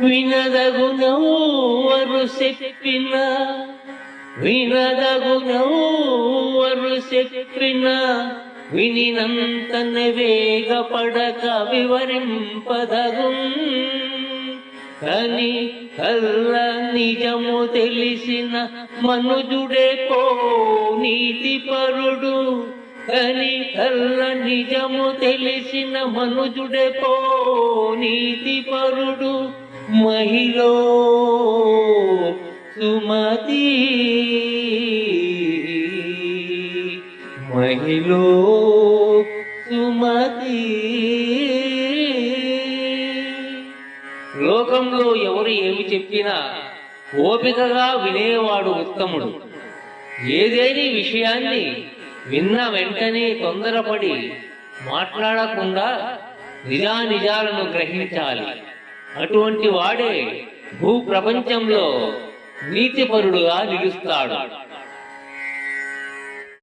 వినదగునెవ్వరు చెప్పిన వినదగునెవ్వరు చెప్పిన వినినంతనే వేగపడక వివరింపదగున్ కని కల్ల నిజము తెలిసిన మనుజుడే పో నీతిపరుడు కని కల్ల నిజము తెలిసిన మనుజుడే పో నీతిపరుడు మహిళ సుమతి మహిళ సుమతి. లోకంలో ఎవరు ఏమి చెప్పినా ఓపికగా వినేవాడు ఉత్తముడు. ఏదేని విషయాన్ని విన్న వెంటనే తొందరపడి మాట్లాడకుండా నిజానిజాలను గ్రహించాలి. అటువంటి వాడే భూప్రపంచంలో నీతిపరుడుగా నిలుస్తాడు.